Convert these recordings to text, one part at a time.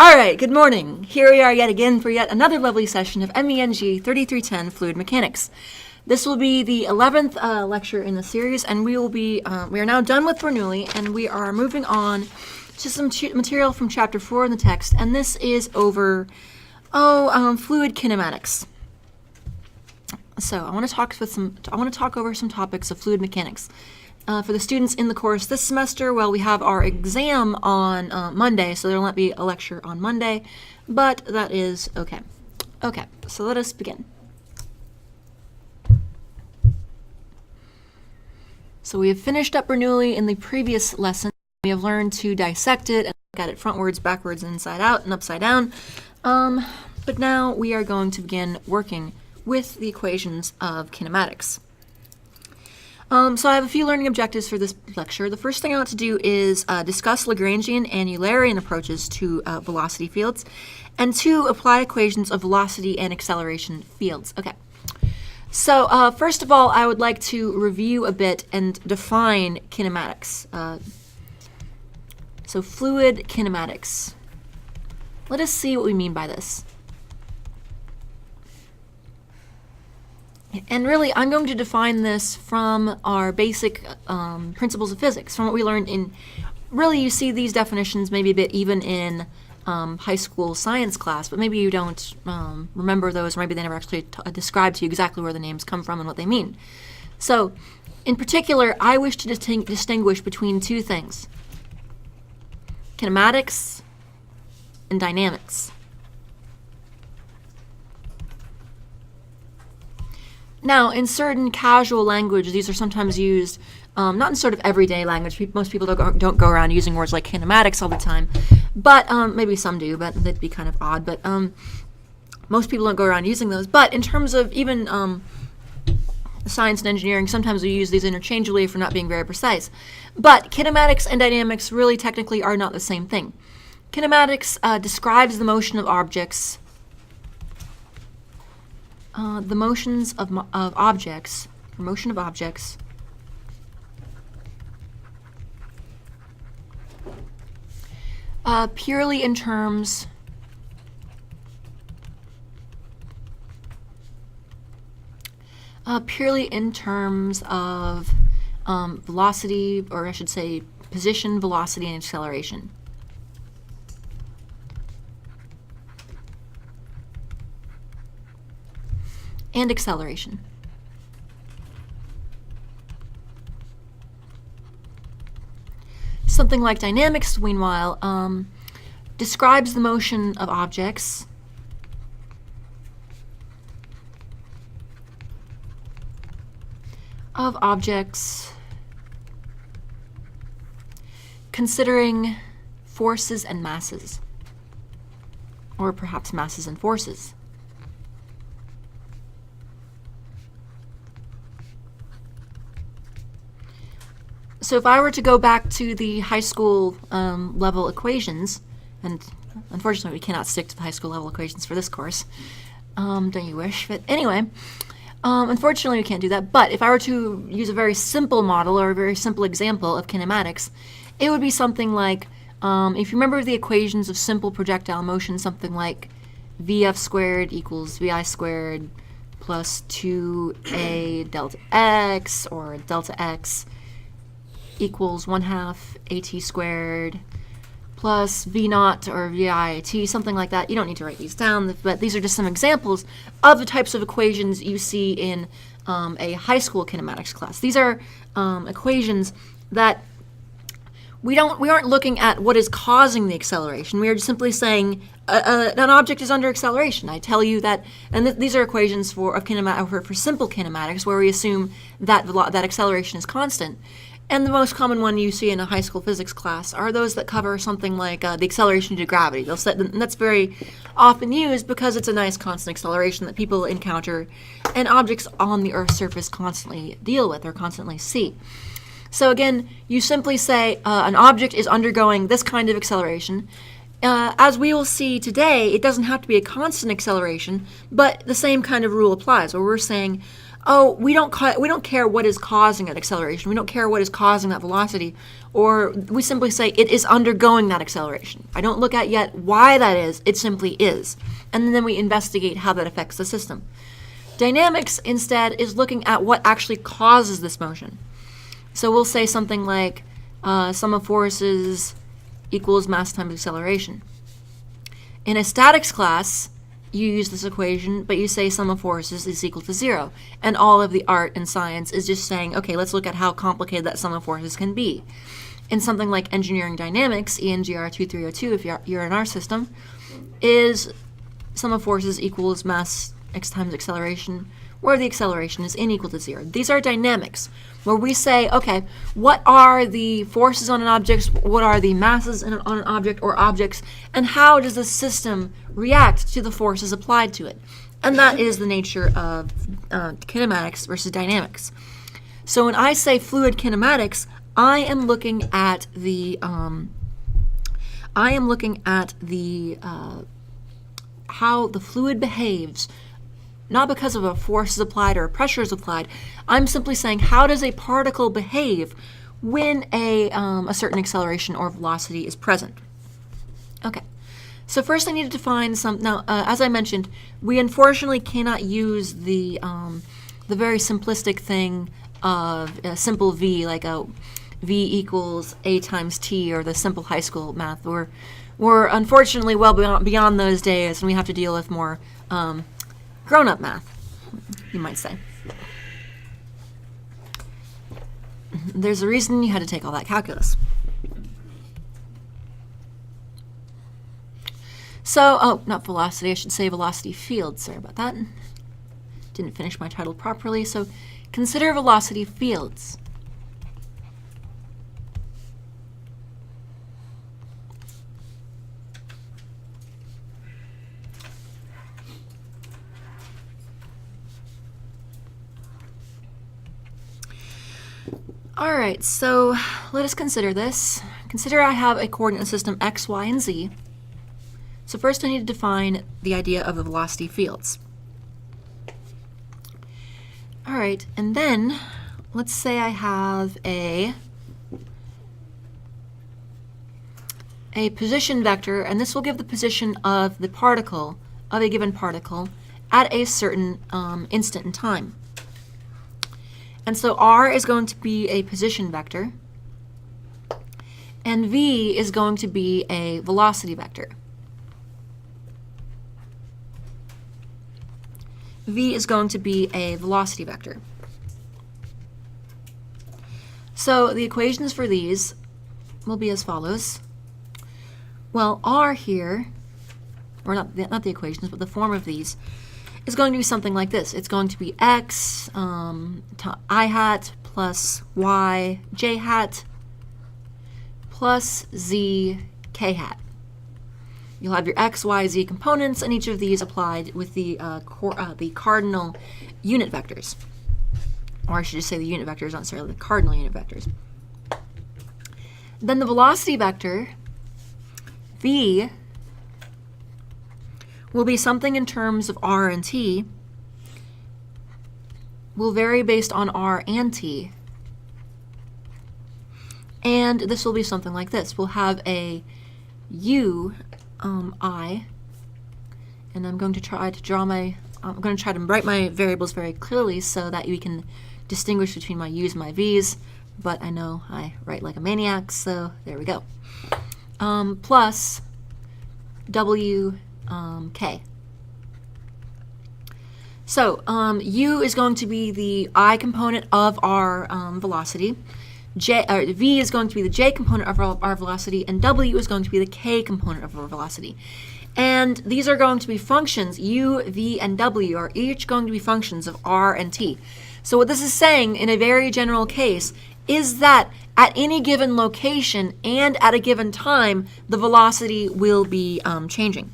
All right, good morning. Here we are yet again for yet another lovely session of MENG 3310 Fluid Mechanics. This will be the 11th lecture in the series, and we are now done with Bernoulli, and we are moving on to some material from Chapter 4 in the text, and this is over fluid kinematics. So I want to talk over some topics of fluid mechanics. For the students in the course this semester, well, we have our exam on Monday, so there will not be a lecture on Monday, but that is okay. Okay, so let us begin. So we have finished up Bernoulli in the previous lesson. We have learned to dissect it and look at it frontwards, backwards, inside out, and upside down. But now we are going to begin working with the equations of kinematics. So I have a few learning objectives for this lecture. The first thing I want to do is discuss Lagrangian and Eulerian approaches to velocity fields, and 2, apply equations of velocity and acceleration fields. Okay. So first of all, I would like to review a bit and define kinematics. So fluid kinematics. Let us see what we mean by this. And really, I'm going to define this from our basic principles of physics, from what we learned in, really you see these definitions maybe a bit even in high school science class, but maybe you don't remember those, or maybe they never actually describe to you exactly where the names come from and what they mean. So, in particular, I wish to distinguish between 2 things: kinematics and dynamics. Now, in certain casual language, these are sometimes used, not in sort of everyday language. Most people don't go around using words like kinematics all the time, but maybe some do, but that'd be kind of odd. But most people don't go around using those. But in terms of even science and engineering, sometimes we use these interchangeably if we're not being very precise. But kinematics and dynamics really technically are not the same thing. Kinematics describes the motion of objects. The motions of objects, or motion of objects, purely in terms of velocity, or I should say position, velocity, and acceleration. And acceleration. Something like dynamics, meanwhile, describes the motion of objects considering forces and masses, or perhaps masses and forces. So if I were to go back to the high school level equations, and unfortunately we cannot stick to the high school level equations for this course, don't you wish? But anyway, unfortunately we can't do that. But if I were to use a very simple model or a very simple example of kinematics, it would be something like, if you remember the equations of simple projectile motion, something like Vf squared equals Vi squared plus 2a delta x, or delta x equals 1/2 at squared plus v naught or vi at, something like that. You don't need to write these down, but these are just some examples of the types of equations you see in a high school kinematics class. These are equations that we aren't looking at what is causing the acceleration. We are just simply saying an object is under acceleration. I tell you that, and these are equations for simple kinematics, where we assume that that acceleration is constant. And the most common one you see in a high school physics class are those that cover something like the acceleration due to gravity. And that's very often used because it's a nice constant acceleration that people encounter and objects on the Earth's surface constantly deal with or constantly see. So again, you simply say an object is undergoing this kind of acceleration. As we will see today, it doesn't have to be a constant acceleration, but the same kind of rule applies, where we're saying oh, we don't care what is causing that acceleration. We don't care what is causing that velocity, or we simply say it is undergoing that acceleration. I don't look at yet why that is. It simply is. And then we investigate how that affects the system. Dynamics, instead, is looking at what actually causes this motion. So we'll say something like sum of forces equals mass times acceleration. In a statics class, you use this equation, but you say sum of forces is equal to 0. And all of the art and science is just saying, okay, let's look at how complicated that sum of forces can be. In something like engineering dynamics, ENGR 2302, if you're in our system, is sum of forces equals mass x times acceleration, where the acceleration is n equal to 0. These are dynamics, where we say, okay, what are the forces on an object, what are the masses on an object or objects, and how does the system react to the forces applied to it? And that is the nature of kinematics versus dynamics. So when I say fluid kinematics, I am looking at the how the fluid behaves, not because of a force is applied or a pressure is applied. I'm simply saying, how does a particle behave when a certain acceleration or velocity is present? Okay, so first I need to define some. Now, as I mentioned, we unfortunately cannot use the very simplistic thing of a simple v, like a v equals a times t, or the simple high school math. We're unfortunately well beyond those days, and we have to deal with more grown-up math, you might say. There's a reason you had to take all that calculus. So, oh, not velocity, I should say velocity field. Sorry about that. Didn't finish my title properly. So, consider velocity fields. All right, so let us consider this. Consider I have a coordinate system x, y, and z. So first I need to define the idea of the velocity fields. All right, and then let's say I have a position vector, and this will give the position of the particle, of a given particle, at a certain instant in time. And so r is going to be a position vector, and v is going to be a velocity vector. V is going to be a velocity vector. So the equations for these will be as follows. Well, r here, or not the equations, but the form of these, is going to be something like this. It's going to be x I hat plus y j hat plus z k hat. You'll have your x, y, z components, and each of these applied with the cardinal unit vectors. Or I should just say the unit vectors, not necessarily the cardinal unit vectors. Then the velocity vector, v, will be something in terms of r and t, will vary based on r and t, and this will be something like this. We'll have a u I, and I'm going to try to write my variables very clearly so that we can distinguish between my u's and my v's, but I know I write like a maniac, so there we go. Plus w k. So u is going to be the I component of our velocity. V is going to be the j component of our velocity, and w is going to be the k component of our velocity. And these are going to be functions. U, v, and w are each going to be functions of r and t. So what this is saying in a very general case is that at any given location and at a given time, the velocity will be changing.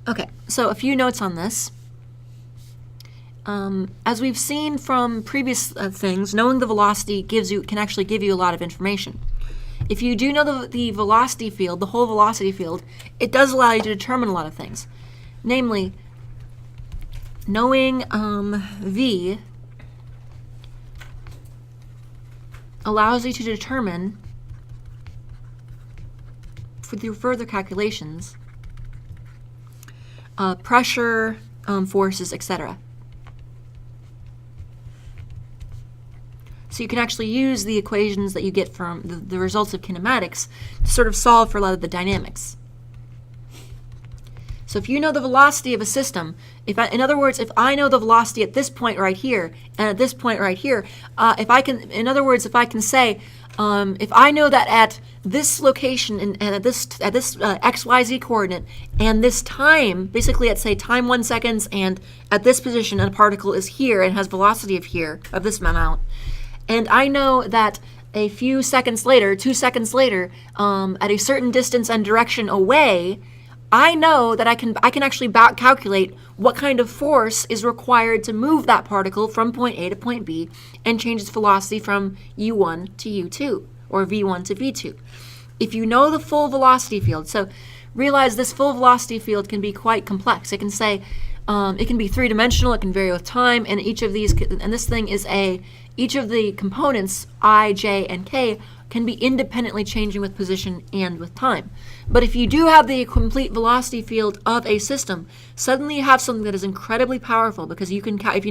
Okay, so a few notes on this. As we've seen from previous things, knowing the velocity can actually give you a lot of information. If you do know the velocity field, the whole velocity field, it does allow you to determine a lot of things. Namely, knowing v allows you to determine, through further calculations, pressure, forces, etc. So you can actually use the equations that you get from the results of kinematics to sort of solve for a lot of the dynamics. So if you know the velocity of a system, in other words, if I know the velocity at this point right here and at this point right here, if I can say, if I know that at this location and at this XYZ coordinate and this time, basically at say time 1 second, and at this position a particle is here and has velocity of here, of this amount, and I know that a few seconds later, 2 seconds later, at a certain distance and direction away, I know that I can actually back calculate what kind of force is required to move that particle from point A to point B and change its velocity from u1 to u2 or v1 to v2. If you know the full velocity field, so realize this full velocity field can be quite complex. It can say it can be three-dimensional, it can vary with time, and each of these, and this thing is each of the components I, j, and k can be independently changing with position and with time. But if you do have the complete velocity field of a system, suddenly you have something that is incredibly powerful, because you can, if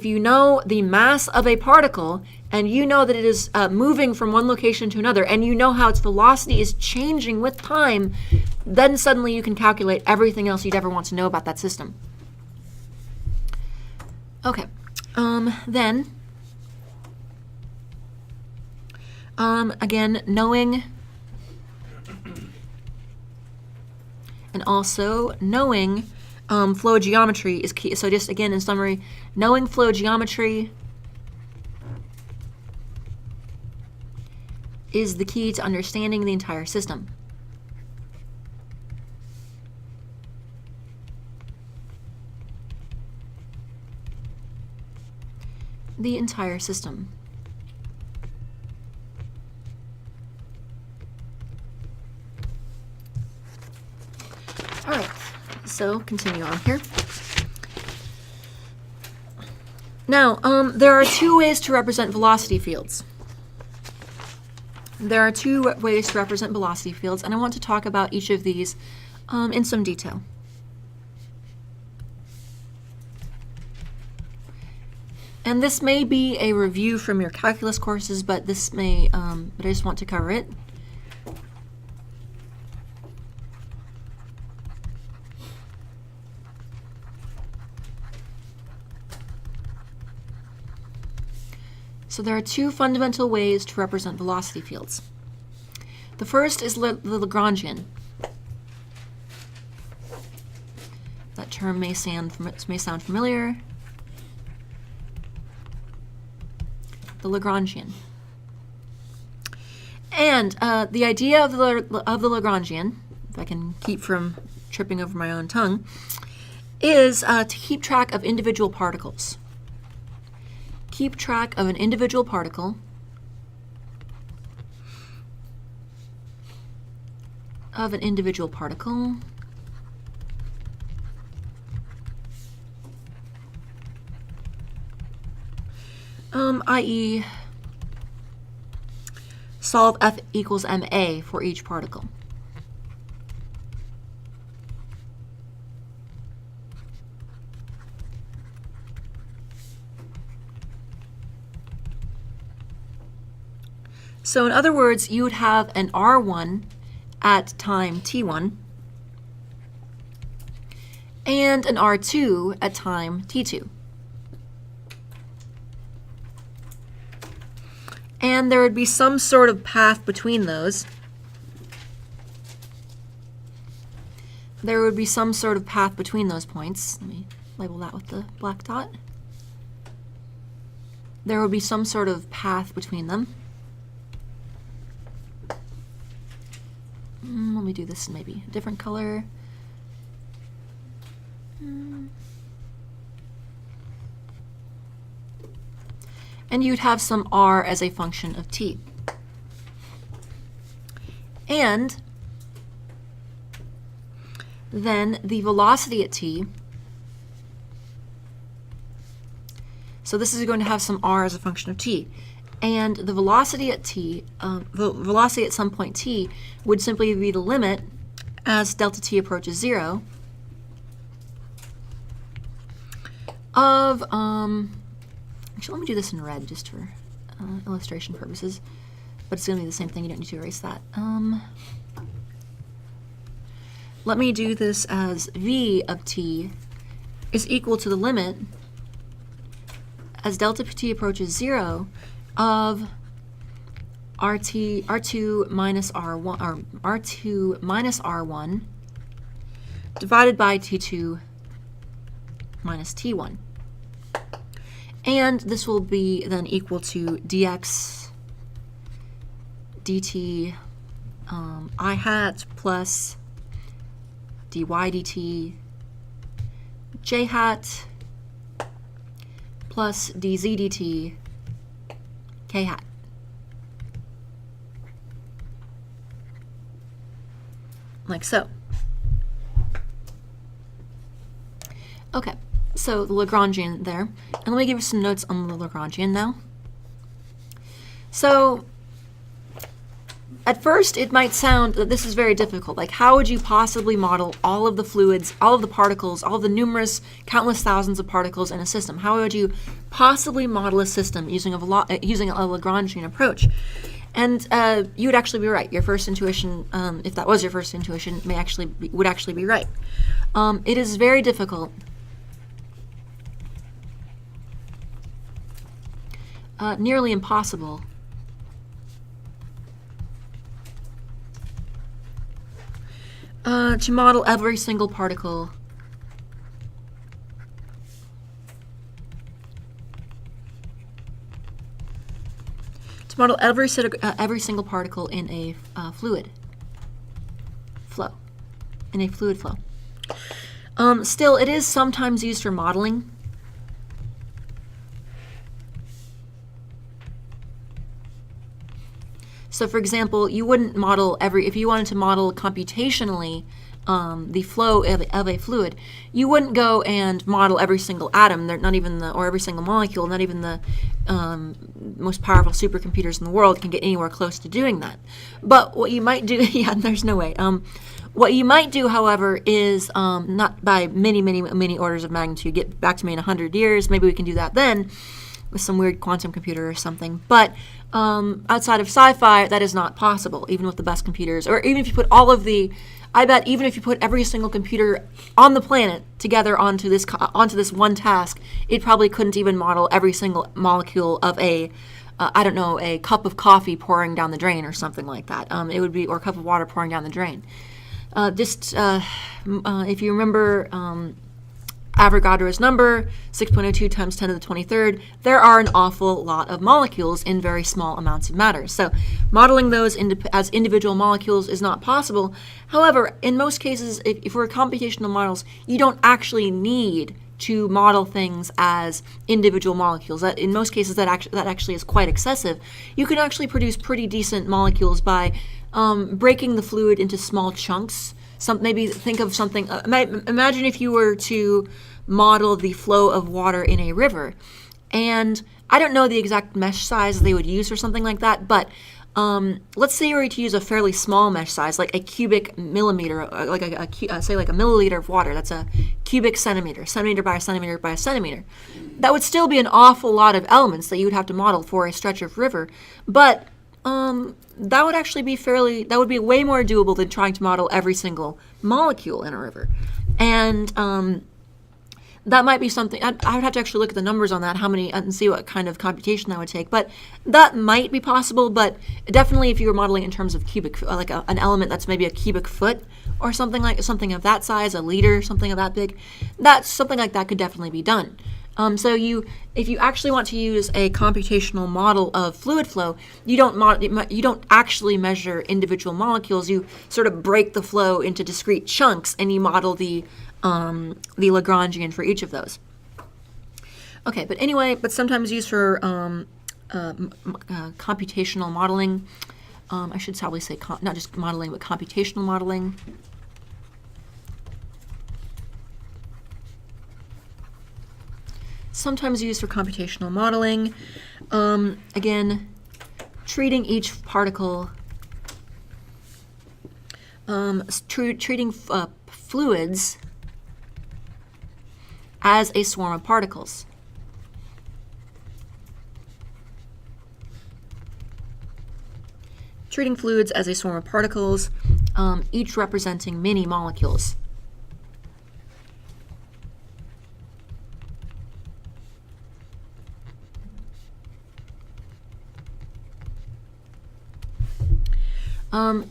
you know the mass of a particle and you know that it is moving from one location to another, and you know how its velocity is changing with time, then suddenly you can calculate everything else you'd ever want to know about that system. Okay, then again, knowing and also knowing flow geometry is key. So just again, in summary, knowing flow geometry is the key to understanding the entire system. The entire system. All right, so continue on here. Now, there are two ways to represent velocity fields. There are two ways to represent velocity fields, and I want to talk about each of these in some detail. And this may be a review from your calculus courses, but this may, but I just want to cover it. So there are two fundamental ways to represent velocity fields. The first is the Lagrangian. That term may sound familiar. The Lagrangian. And the idea of the Lagrangian, if I can keep from tripping over my own tongue, is to keep track of individual particles. Keep track of an individual particle i.e. solve F equals ma for each particle. So in other words, you would have an R1 at time t1 and an R2 at time t2. And there would be some sort of path between those. There would be some sort of path between those points. Let me label that with the black dot. There would be some sort of path between them. Let me do this in maybe a different color. And you'd have some r as a function of t. And then the velocity at t So this is going to have some r as a function of t. And the velocity at t, the velocity at some point t, would simply be the limit as delta t approaches 0 of, actually let me do this in red just for illustration purposes, but it's going to be the same thing, you don't need to erase that. Let me do this as v of t is equal to the limit as delta t approaches 0 of r2 minus r1, or r2 minus r1 divided by t2 minus t1. And this will be then equal to dx dt I hat plus dy dt j hat plus dz dt k hat. Like so. Okay, so the Lagrangian there. And let me give you some notes on the Lagrangian now. So at first it might sound that this is very difficult. Like, how would you possibly model all of the fluids, all of the particles, all of the numerous, countless thousands of particles in a system? How would you possibly model a system using a Lagrangian approach? And you would actually be right. Your first intuition, if that was your first intuition, would actually be right. It is very difficult. Nearly impossible to model every single particle every single particle in a fluid flow. Still, it is sometimes used for modeling. So, for example, you wouldn't model if you wanted to model computationally the flow of a fluid, you wouldn't go and model every single atom, or every single molecule. Not even the most powerful supercomputers in the world can get anywhere close to doing that. But what you might do, yeah, there's no way. What you might do, however, is not by many orders of magnitude. Get back to me in 100 years. Maybe we can do that then with some weird quantum computer or something. But outside of sci-fi, that is not possible, even with the best computers. Or even if you put I bet even if you put every single computer on the planet together onto this one task, it probably couldn't even model every single molecule of a cup of coffee pouring down the drain or something like that. It would be, or a cup of water pouring down the drain. If you remember Avogadro's number, 6.02 times 10 to the 23rd, there are an awful lot of molecules in very small amounts of matter. So modeling those as individual molecules is not possible. However, in most cases, if we're computational models, you don't actually need to model things as individual molecules. In most cases, that actually is quite excessive. You can actually produce pretty decent molecules by breaking the fluid into small chunks. Maybe think of something. Imagine if you were to model the flow of water in a river, and I don't know the exact mesh size they would use or something like that, but let's say you were to use a fairly small mesh size, like a cubic millimeter, say like a milliliter of water. That's a cubic centimeter by a centimeter by a centimeter. That would still be an awful lot of elements that you would have to model for a stretch of river, but that would be way more doable than trying to model every single molecule in a river. And that might be something, I would have to actually look at the numbers on that, and see what kind of computation that would take. But that might be possible, but definitely if you were modeling in terms of cubic, like an element that's maybe a cubic foot or something of that size, a liter, something of that big, something like that could definitely be done. So if you actually want to use a computational model of fluid flow, you don't actually measure individual molecules. You sort of break the flow into discrete chunks, and you model the Lagrangian for each of those. Okay, but sometimes used for computational modeling. I should probably say not just modeling, but computational modeling. sometimes used for computational modeling. Again, treating each particle, treating fluids as a swarm of particles. Treating fluids as a swarm of particles, each representing many molecules.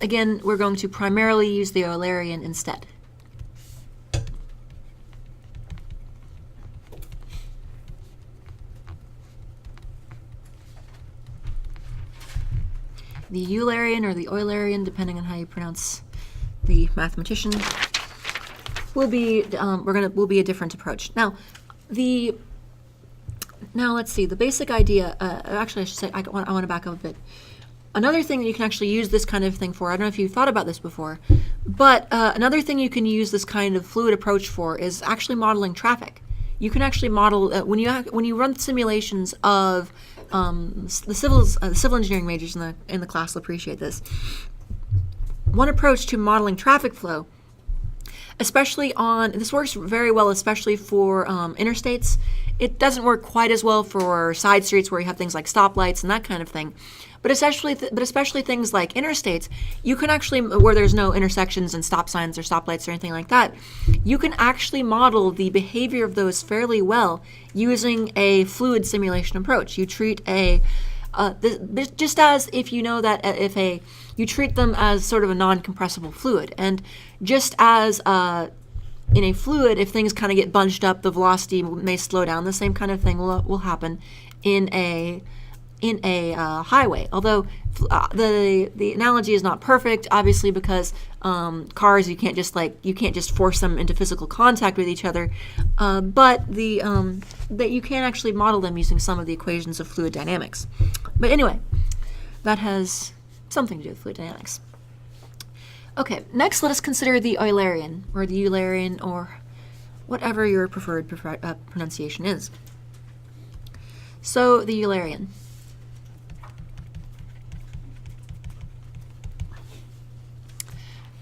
Again, we're going to primarily use the Eulerian instead. The Eulerian or the Eulerian, depending on how you pronounce the mathematician, will be will be a different approach. Now let's see. The basic idea. Actually, I should say I want to back up a bit. Another thing that you can actually use this kind of thing for, I don't know if you thought about this before, but another thing you can use this kind of fluid approach for is actually modeling traffic. You can actually model, when you run simulations of the civil engineering majors in the class will appreciate this. One approach to modeling traffic flow, especially this works very well, especially for interstates. It doesn't work quite as well for side streets where you have things like stoplights and that kind of thing. But especially things like interstates, you can actually, where there's no intersections and stop signs or stoplights or anything like that, you can actually model the behavior of those fairly well using a fluid simulation approach. You treat just as if you know that you treat them as sort of a non-compressible fluid, and just as in a fluid, if things kind of get bunched up, the velocity may slow down. The same kind of thing will happen in a highway. Although the analogy is not perfect, obviously, because cars you can't just force them into physical contact with each other, but that you can actually model them using some of the equations of fluid dynamics. But anyway, that has something to do with fluid dynamics. Okay, next let us consider the Eulerian, or whatever your preferred pronunciation is. So the Eulerian.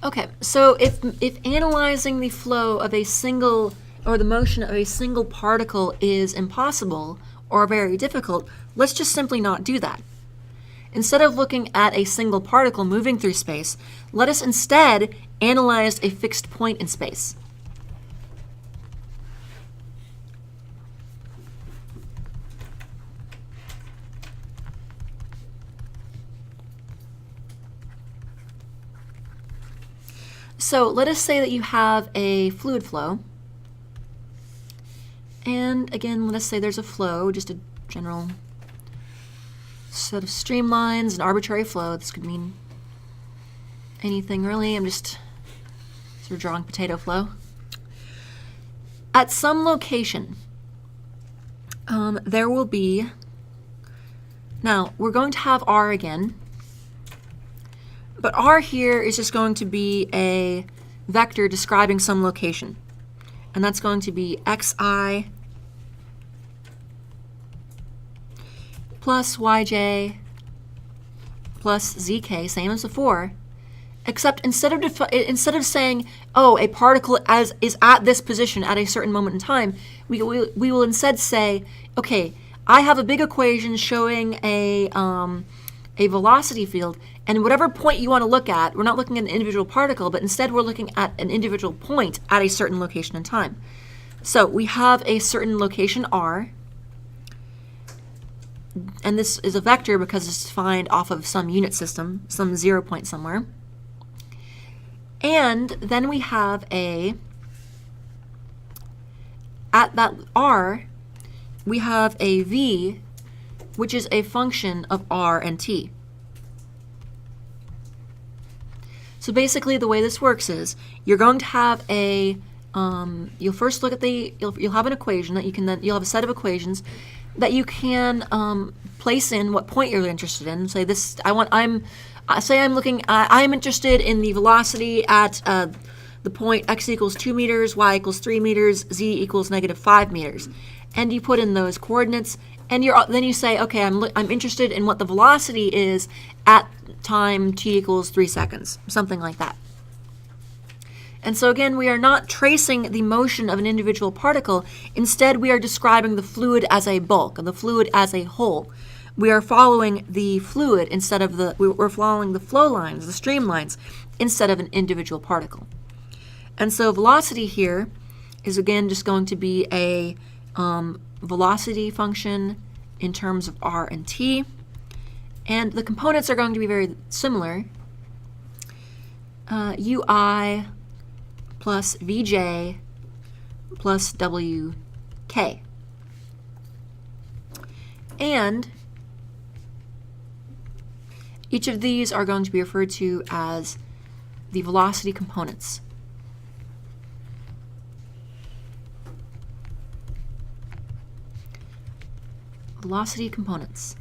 Okay, so if analyzing the flow of a single, or the motion of a single particle is impossible or very difficult, let's just simply not do that. Instead of looking at a single particle moving through space, let us instead analyze a fixed point in space. So let us say that you have a fluid flow, and again, let us say there's a flow, just a general set of streamlines, an arbitrary flow. This could mean anything really. I'm just sort of drawing potato flow. At some location, there will be, now we're going to have R again, but R here is just going to be a vector describing some location. And that's going to be xi plus yj plus zk, same as before, except instead of saying, oh, a particle is at this position at a certain moment in time, we will instead say, okay, I have a big equation showing a velocity field, and whatever point you want to look at, we're not looking at an individual particle, but instead we're looking at an individual point at a certain location in time. So we have a certain location R, and this is a vector because it's defined off of some unit system, some 0 point somewhere. And then we have at that R, we have a V, which is a function of R and T. So basically the way this works is you're going to have you'll first look at you'll have an equation that you'll have a set of equations that you can place in what point you're interested in. Say I'm interested in the velocity at the the point x equals 2 meters, y equals 3 meters, z equals -5 meters. And you put in those coordinates, and then you say, okay, I'm interested in what the velocity is at time t equals 3 seconds, something like that. And so again, we are not tracing the motion of an individual particle. Instead, we are describing the fluid as a bulk, and the fluid as a whole. We are following the fluid instead of we're following the flow lines, the stream lines, instead of an individual particle. And so velocity here is again just going to be a velocity function in terms of r and t. And the components are going to be very similar. ui plus vj plus wk. And each of these are going to be referred to as the velocity components. Velocity components.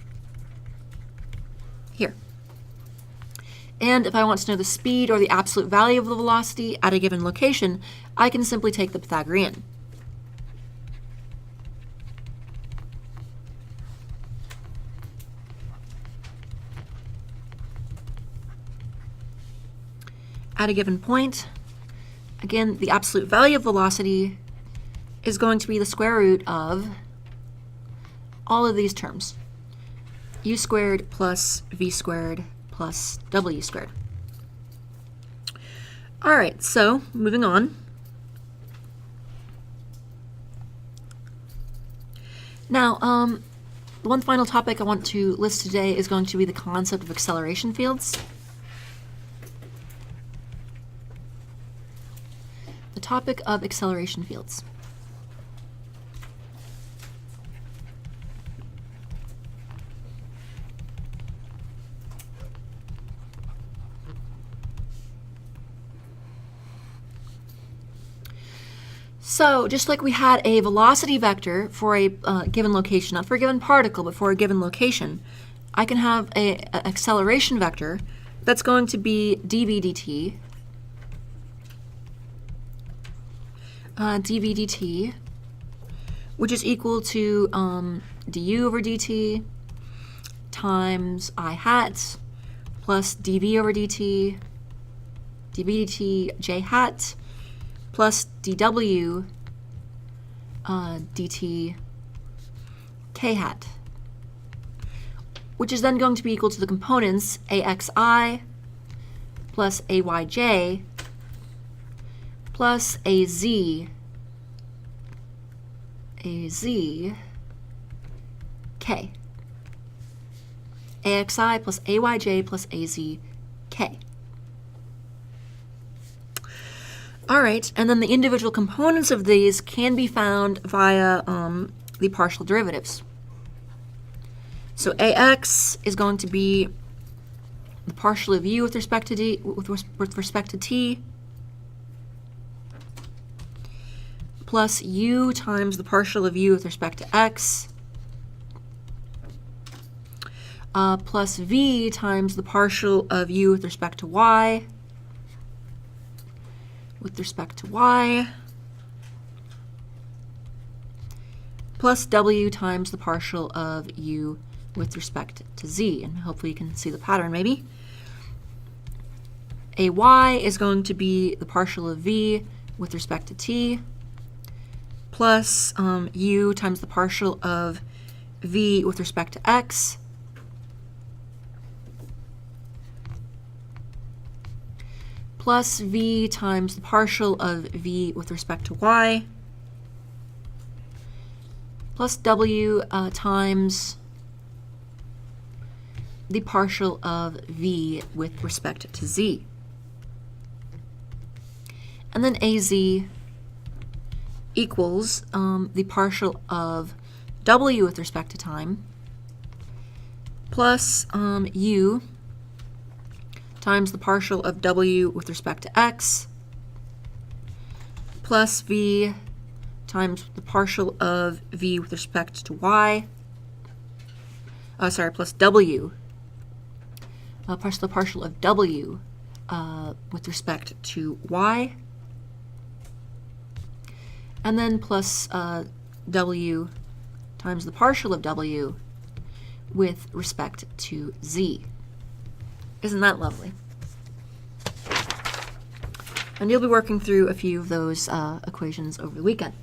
Here. And if I want to know the speed or the absolute value of the velocity at a given location, I can simply take the Pythagorean. At a given point, again, the absolute value of velocity is going to be the square root of all of these terms. U squared plus v squared plus w squared. All right, so moving on. Now, the one final topic I want to list today is going to be the concept of acceleration fields. The topic of acceleration fields. So just like we had a velocity vector for a given location, not for a given particle, but for a given location, I can have an acceleration vector that's going to be dv dt, dv dt, which is equal to du over dt times I hat plus dv over dt, dv dt j hat, plus dw dt k hat, which is then going to be equal to the components axi plus ayj plus az k. axi plus ayj plus az k. All right, and then the individual components of these can be found via the partial derivatives. So ax is going to be the partial of u with respect to with respect to t, plus u times the partial of u with respect to x, plus v times the partial of u with respect to y, plus w times the partial of u with respect to z. And hopefully you can see the pattern maybe. Ay is going to be the partial of v with respect to t, plus u times the partial of v with respect to x, plus v times the partial of v with respect to y, plus w times the partial of v with respect to z. And then az equals the partial of w with respect to time, plus u times the partial of w with respect to x, plus v times the partial of v with respect to y, plus w, plus the partial of w with respect to y, and then plus w times the partial of w with respect to z. Isn't that lovely? And you'll be working through a few of those equations over the weekend.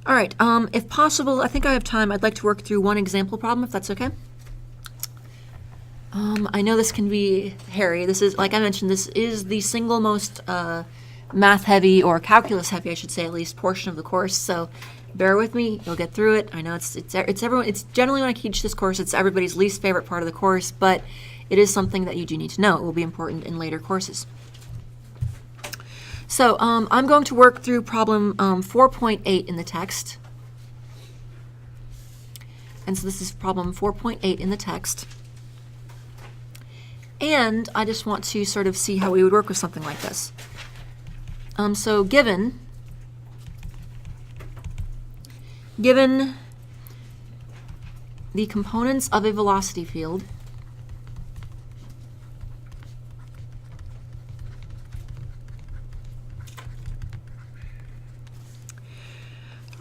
All right, if possible, I think I have time. I'd like to work through one example problem, if that's okay. I know this can be hairy. This is, like I mentioned, this is the single most math-heavy, or calculus-heavy, I should say, at least, portion of the course. So bear with me. You'll get through it. I know it's everyone. It's generally, when I teach this course, it's everybody's least favorite part of the course, but it is something that you do need to know. It will be important in later courses. So I'm going to work through problem 4.8 in the text. And so this is problem 4.8 in the text. And I just want to sort of see how we would work with something like this. So given the components of a velocity field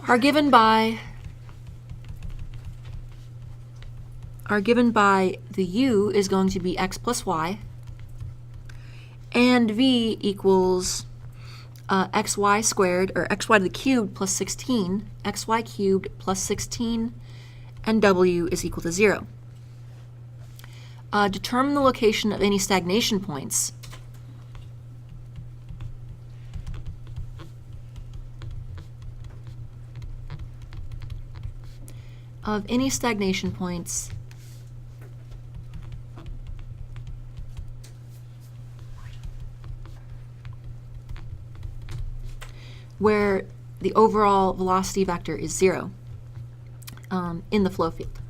are given by the u is going to be x plus y, and v equals xy squared, or xy to the cubed plus 16, xy cubed plus 16, and w is equal to 0. Determine the location of any stagnation points where the overall velocity vector is 0 in the flow field.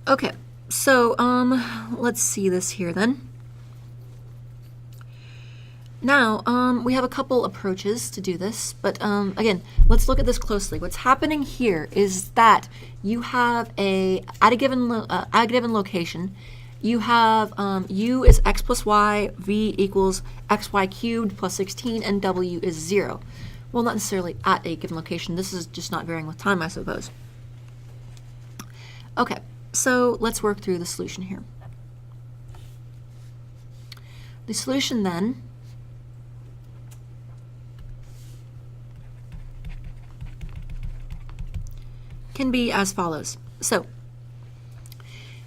Okay, so let's see this here then. Now, we have a couple approaches to do this, but again, let's look at this closely. What's happening here is that you have at a given location, you have u is x plus y, v equals xy cubed plus 16, and w is 0. Well, not necessarily at a given location. This is just not varying with time, I suppose. Okay, so let's work through the solution here. The solution then can be as follows. So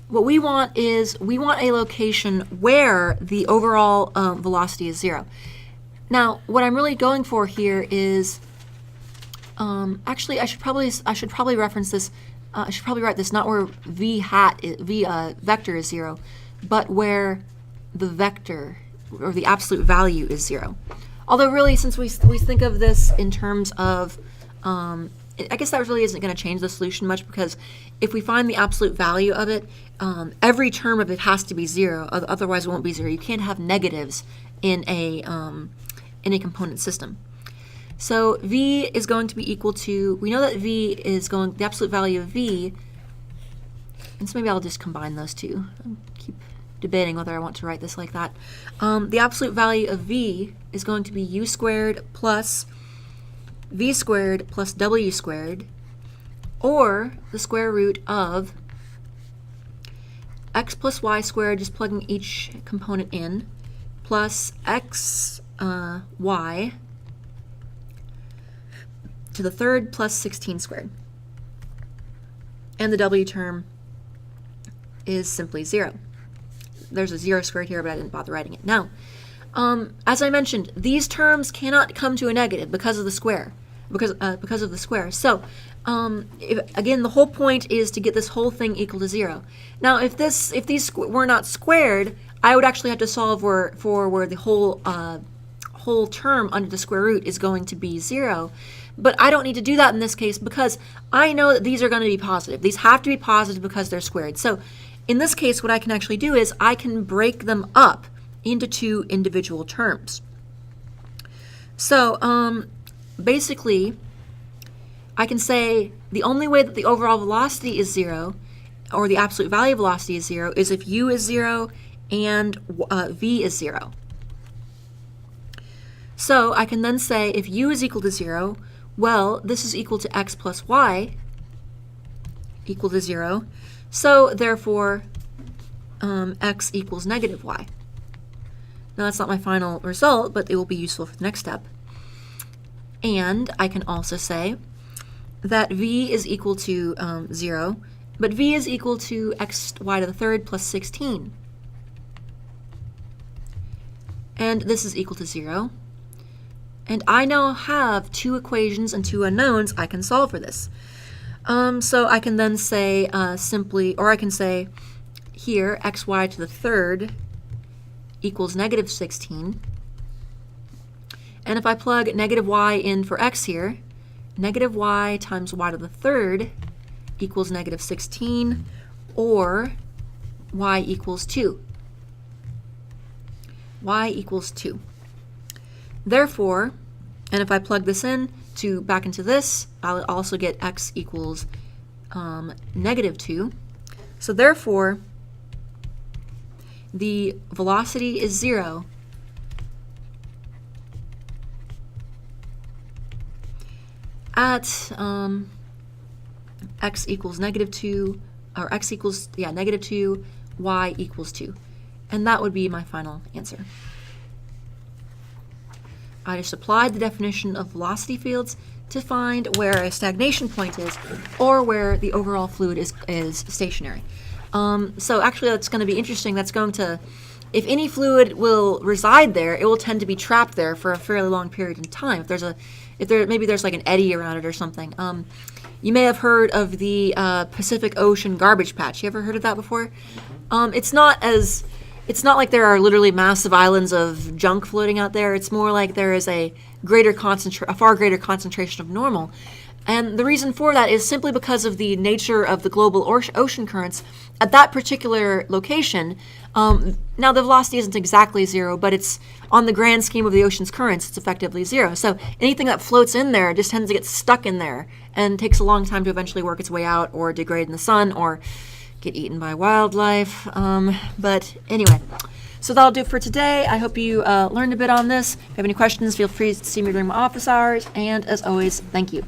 what we want is, we want a location where the overall velocity is 0. Now, what I'm really going for here is, actually, I should probably reference this. I should probably write this not where vector is 0, but where the vector, or the absolute value, is 0. Although really, since we think of this in terms of I guess that really isn't going to change the solution much, because if we find the absolute value of it, every term of it has to be 0, otherwise it won't be 0. You can't have negatives in a component system. So v is going to be equal to, we know that v is the absolute value of v, and so maybe I'll just combine those two. I'll keep debating whether I want to write this like that. The absolute value of v is going to be u squared plus v squared plus w squared, or the square root of x plus y squared, just plugging each component in, plus x y to the third plus 16 squared. And the w term is simply 0. There's a 0 squared here, but I didn't bother writing it. Now, as I mentioned, these terms cannot come to a negative because of the square. Because of the square. So, again, the whole point is to get this whole thing equal to 0. Now, if these were not squared, I would actually have to solve for where the whole term under the square root is going to be 0. But I don't need to do that in this case, because I know that these are going to be positive. These have to be positive because they're squared. So, in this case, what I can actually do is I can break them up into two individual terms. So, basically, I can say the only way that the overall velocity is 0 or the absolute value of velocity is 0, is if u is 0 and v is 0. So I can then say if u is equal to 0, well, this is equal to x plus y equal to 0. So therefore, x equals negative y. Now that's not my final result, but it will be useful for the next step. And I can also say that v is equal to 0, but v is equal to xy to the third plus 16. And this is equal to 0. And I now have two equations and two unknowns I can solve for this. So I can then say simply, or I can say here, xy to the third equals negative 16. And if I plug negative y in for x here, negative y times y to the third equals negative 16, or y equals 2. Y equals 2. Therefore, and if I plug this in back into this, I'll also get x equals negative 2. So therefore, the velocity is 0 at x equals negative 2, or x equals, negative 2, y equals 2. And that would be my final answer. I just applied the definition of velocity fields to find where a stagnation point is, or where the overall fluid is stationary. So actually that's going to be interesting. That's going to, if any fluid will reside there, it will tend to be trapped there for a fairly long period in time. Maybe there's like an eddy around it or something. You may have heard of the Pacific Ocean garbage patch. You ever heard of that before? It's not like there are literally massive islands of junk floating out there. It's more like there is a far greater concentration of normal. And the reason for that is simply because of the nature of the global ocean currents at that particular location. Now the velocity isn't exactly 0, but it's on the grand scheme of the ocean's currents, it's effectively 0. So anything that floats in there just tends to get stuck in there and takes a long time to eventually work its way out or degrade in the sun or get eaten by wildlife. But anyway, so that'll do it for today. I hope you learned a bit on this. If you have any questions, feel free to see me during my office hours. And as always, thank you.